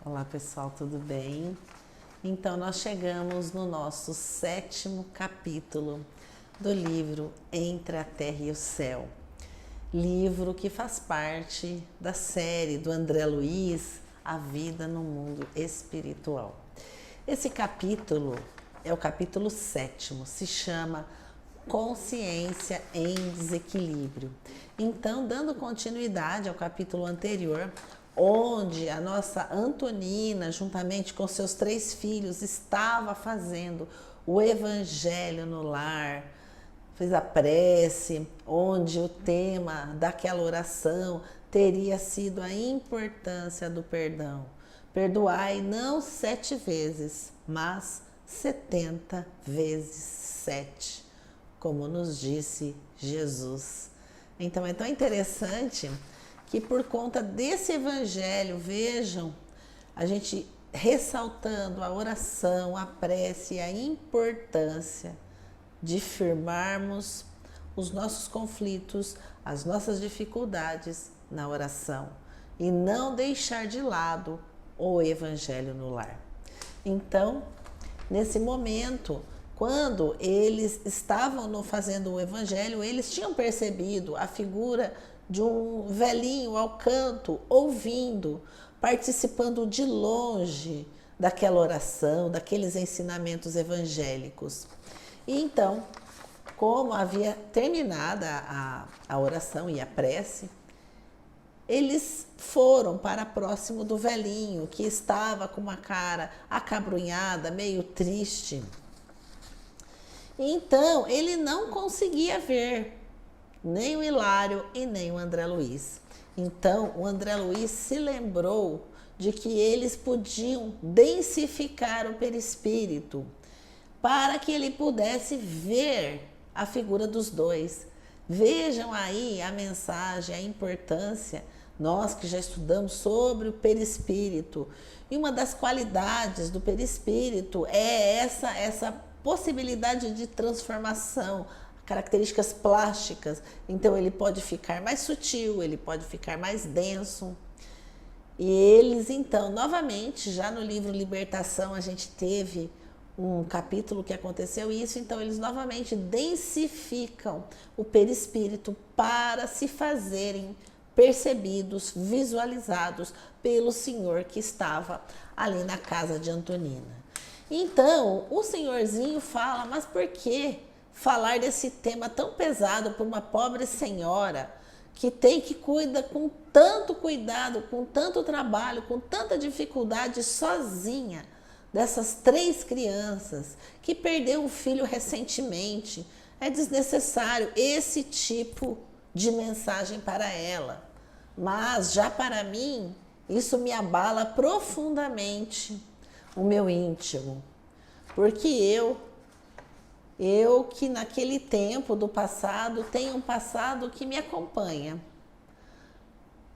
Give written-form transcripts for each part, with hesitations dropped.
Olá pessoal, tudo bem? Então nós chegamos no nosso 7º capítulo do livro Entre a Terra e o Céu, livro que faz parte da série do André Luiz, A Vida no Mundo Espiritual. Esse capítulo é o capítulo 7º, se chama Consciência em Desequilíbrio. Então, dando continuidade ao capítulo anterior, onde a nossa Antonina, juntamente com seus 3 filhos, estava fazendo o evangelho no lar, fez a prece, onde o tema daquela oração teria sido a importância do perdão. Perdoai não 7 vezes, mas 70 vezes 7, como nos disse Jesus. Então é tão interessante que por conta desse evangelho, vejam, a gente ressaltando a oração, a prece e a importância de firmarmos os nossos conflitos, as nossas dificuldades na oração e não deixar de lado o evangelho no lar. Então, nesse momento, quando eles estavam fazendo o evangelho, eles tinham percebido a figura de um velhinho ao canto, ouvindo, participando de longe daquela oração, daqueles ensinamentos evangélicos. E então, como havia terminado a oração e a prece, eles foram para próximo do velhinho, que estava com uma cara acabrunhada, meio triste. Então, ele não conseguia ver nem o Hilário e nem o André Luiz. Então, o André Luiz se lembrou de que eles podiam densificar o perispírito para que ele pudesse ver a figura dos dois. Vejam aí a mensagem, a importância, nós que já estudamos sobre o perispírito. E uma das qualidades do perispírito é essa possibilidade de transformação, características plásticas. Então ele pode ficar mais sutil, ele pode ficar mais denso. E eles então, novamente, já no livro Libertação, a gente teve um capítulo que aconteceu isso, então eles novamente densificam o perispírito para se fazerem percebidos, visualizados pelo Senhor que estava ali na casa de Antonina. Então, o senhorzinho fala, mas por que falar desse tema tão pesado para uma pobre senhora que tem que cuidar com tanto cuidado, com tanto trabalho, com tanta dificuldade, sozinha, dessas 3 crianças, que perdeu um filho recentemente? É desnecessário esse tipo de mensagem para ela. Mas já para mim, isso me abala profundamente o meu íntimo, porque eu que naquele tempo do passado tenho um passado que me acompanha.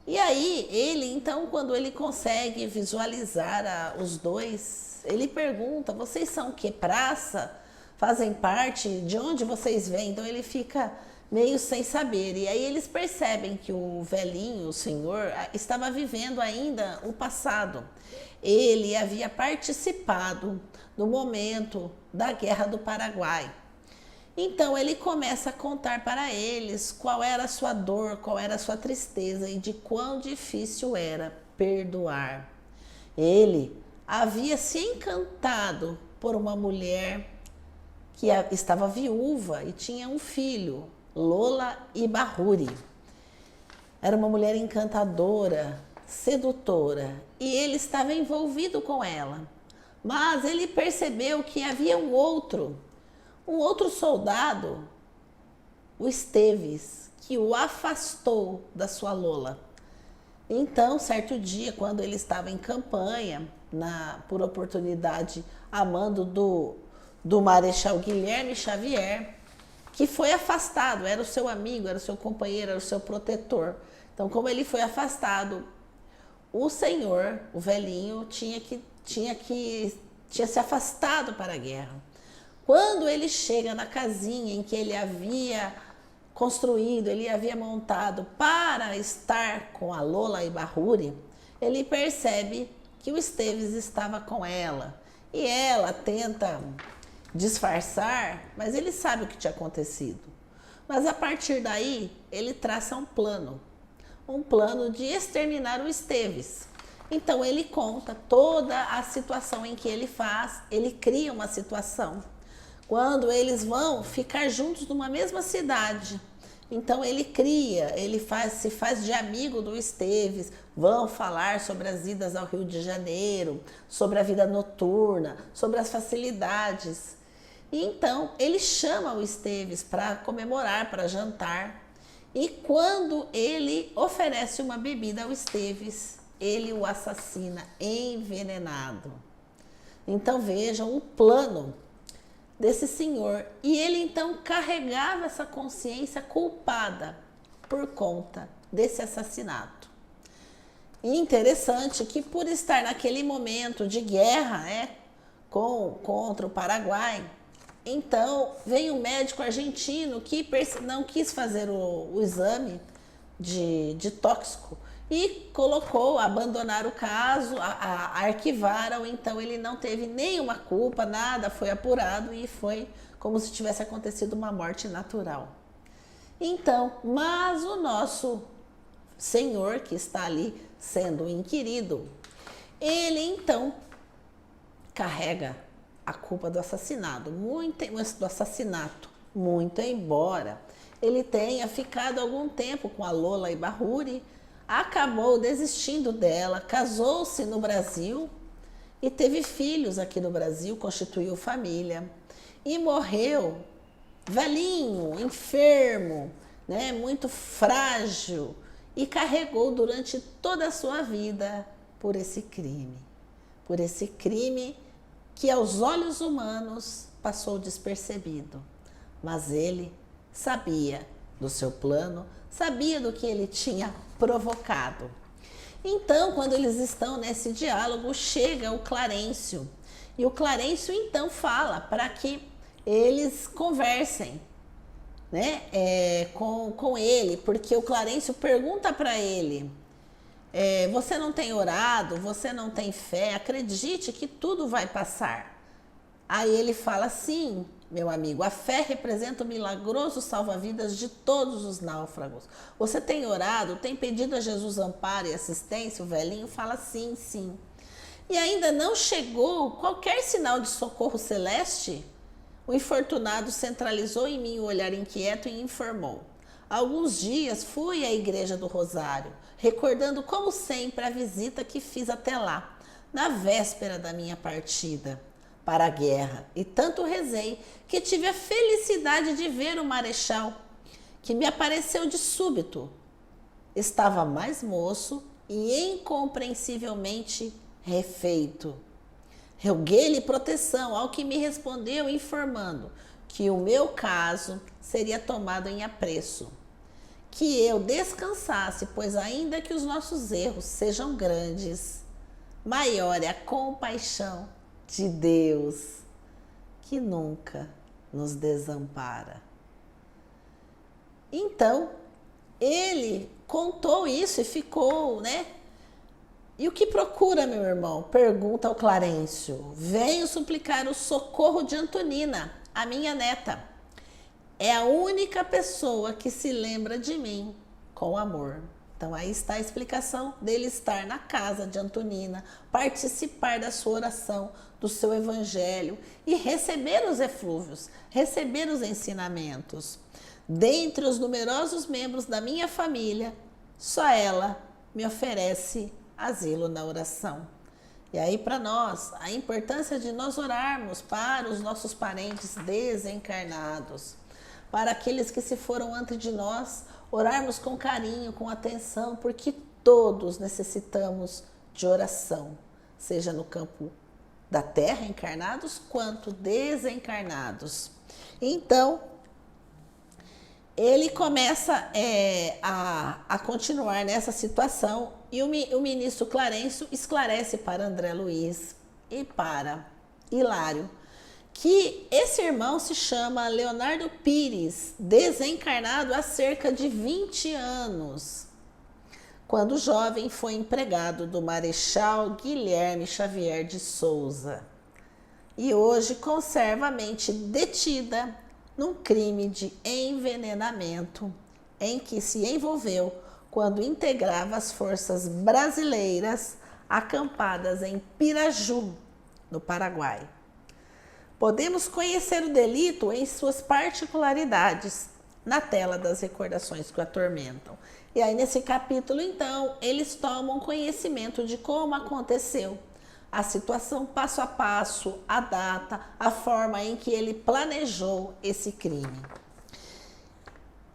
E aí ele então, quando ele consegue visualizar os dois, ele pergunta: vocês são que praça? Fazem parte? De onde vocês vêm? Então ele fica meio sem saber. E aí eles percebem que o velhinho, o senhor, estava vivendo ainda o passado. Ele havia participado no momento da Guerra do Paraguai. Então ele começa a contar para eles qual era a sua dor, qual era a sua tristeza e de quão difícil era perdoar. Ele havia se encantado por uma mulher que estava viúva e tinha um filho, Lola Ibárruri. Era uma mulher encantadora, sedutora, e ele estava envolvido com ela. Mas ele percebeu que havia um outro soldado, o Esteves, que o afastou da sua Lola. Então, certo dia, quando ele estava em campanha, por oportunidade, a mando do Marechal Guilherme Xavier, que foi afastado, era o seu amigo, era o seu companheiro, era o seu protetor. Então, como ele foi afastado, o senhor, o velhinho, tinha se afastado para a guerra. Quando ele chega na casinha em que ele havia construído, ele havia montado para estar com a Lola Ibárruri, ele percebe que o Esteves estava com ela. E ela tenta disfarçar, mas ele sabe o que tinha acontecido. Mas a partir daí, ele traça um plano de exterminar o Esteves. Então ele conta toda a situação em que ele cria uma situação. Quando eles vão ficar juntos numa mesma cidade. Então ele se faz de amigo do Esteves, vão falar sobre as idas ao Rio de Janeiro, sobre a vida noturna, sobre as facilidades. E então ele chama o Esteves para comemorar, para jantar. E quando ele oferece uma bebida ao Esteves, ele o assassina envenenado. Então vejam o plano desse senhor. E ele então carregava essa consciência culpada por conta desse assassinato. E interessante que por estar naquele momento de guerra, contra o Paraguai, então veio um médico argentino que não quis fazer o exame de tóxico e abandonaram o caso, arquivaram, então ele não teve nenhuma culpa, nada foi apurado e foi como se tivesse acontecido uma morte natural. Então, mas o nosso senhor que está ali sendo inquirido, ele então carrega a culpa do assassinato, muito embora ele tenha ficado algum tempo com a Lola Ibarruri, acabou desistindo dela, casou-se no Brasil e teve filhos aqui no Brasil, constituiu família e morreu velhinho, enfermo, né, muito frágil e carregou durante toda a sua vida por esse crime que aos olhos humanos passou despercebido, mas ele sabia do seu plano, sabia do que ele tinha provocado. Então, quando eles estão nesse diálogo, chega o Clarencio. E o Clarencio então fala para que eles conversem, né, com ele, porque o Clarencio pergunta para ele: você não tem orado, você não tem fé, acredite que tudo vai passar. Aí ele fala: sim, meu amigo, a fé representa o milagroso salva-vidas de todos os náufragos. Você tem orado, tem pedido a Jesus amparo e assistência? O velhinho fala: sim, sim. E ainda não chegou qualquer sinal de socorro celeste? O infortunado centralizou em mim o olhar inquieto e informou: há alguns dias fui à Igreja do Rosário, recordando como sempre a visita que fiz até lá, na véspera da minha partida para a guerra, e tanto rezei que tive a felicidade de ver o marechal, que me apareceu de súbito. Estava mais moço e incompreensivelmente refeito. Roguei-lhe proteção, ao que me respondeu informando que o meu caso seria tomado em apreço, que eu descansasse, pois ainda que os nossos erros sejam grandes, maior é a compaixão de Deus, que nunca nos desampara. Então, ele contou isso e ficou, né? E o que procura, meu irmão? Pergunta ao Clarencio. Venho suplicar o socorro de Antonina, a minha neta. É a única pessoa que se lembra de mim com amor. Então aí está a explicação dele estar na casa de Antonina, participar da sua oração, do seu evangelho e receber os eflúvios, receber os ensinamentos. Dentre os numerosos membros da minha família, só ela me oferece asilo na oração. E aí para nós, a importância de nós orarmos para os nossos parentes desencarnados, para aqueles que se foram antes de nós, orarmos com carinho, com atenção, porque todos necessitamos de oração, seja no campo da terra, encarnados, quanto desencarnados. Então, ele começa a continuar nessa situação e o ministro Clarencio esclarece para André Luiz e para Hilário que esse irmão se chama Leonardo Pires, desencarnado há cerca de 20 anos. quando jovem foi empregado do Marechal Guilherme Xavier de Souza e hoje conserva a mente detida num crime de envenenamento em que se envolveu quando integrava as forças brasileiras acampadas em Piraju, no Paraguai. Podemos conhecer o delito em suas particularidades na tela das recordações que o atormentam. E aí, nesse capítulo, então, eles tomam conhecimento de como aconteceu a situação passo a passo, a data, a forma em que ele planejou esse crime.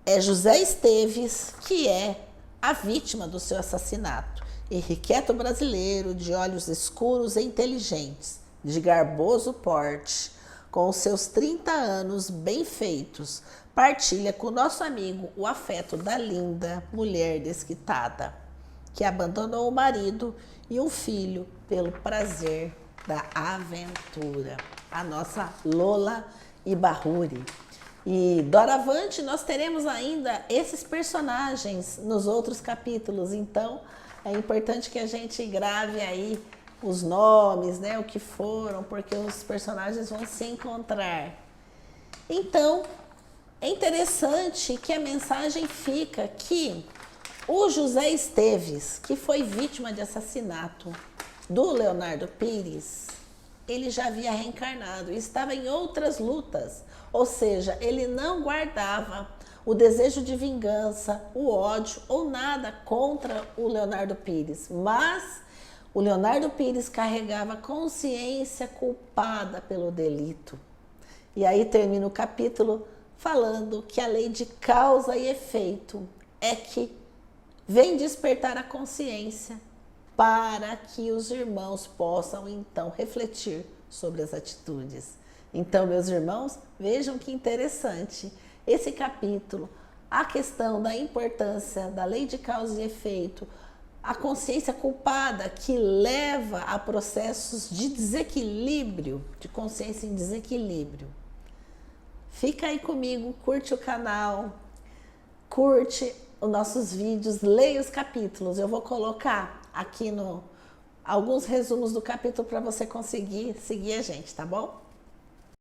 É José Esteves que é a vítima do seu assassinato. Henriqueto brasileiro, de olhos escuros e inteligentes, de garboso porte, com os seus 30 anos bem feitos, partilha com nosso amigo o afeto da linda mulher desquitada, que abandonou o marido e um filho pelo prazer da aventura. A nossa Lola Ibarruri. E doravante nós teremos ainda esses personagens nos outros capítulos, então é importante que a gente grave aí os nomes, né, o que foram, porque os personagens vão se encontrar. Então, é interessante que a mensagem fica que o José Esteves, que foi vítima de assassinato do Leonardo Pires, ele já havia reencarnado e estava em outras lutas, ou seja, ele não guardava o desejo de vingança, o ódio ou nada contra o Leonardo Pires, mas o Leonardo Pires carregava consciência culpada pelo delito. E aí termina o capítulo falando que a lei de causa e efeito é que vem despertar a consciência para que os irmãos possam então refletir sobre as atitudes. Então, meus irmãos, vejam que interessante esse capítulo, a questão da importância da lei de causa e efeito, a consciência culpada que leva a processos de desequilíbrio, de consciência em desequilíbrio. Fica aí comigo, curte o canal, curte os nossos vídeos, leia os capítulos. Eu vou colocar aqui alguns resumos do capítulo para você conseguir seguir a gente, tá bom?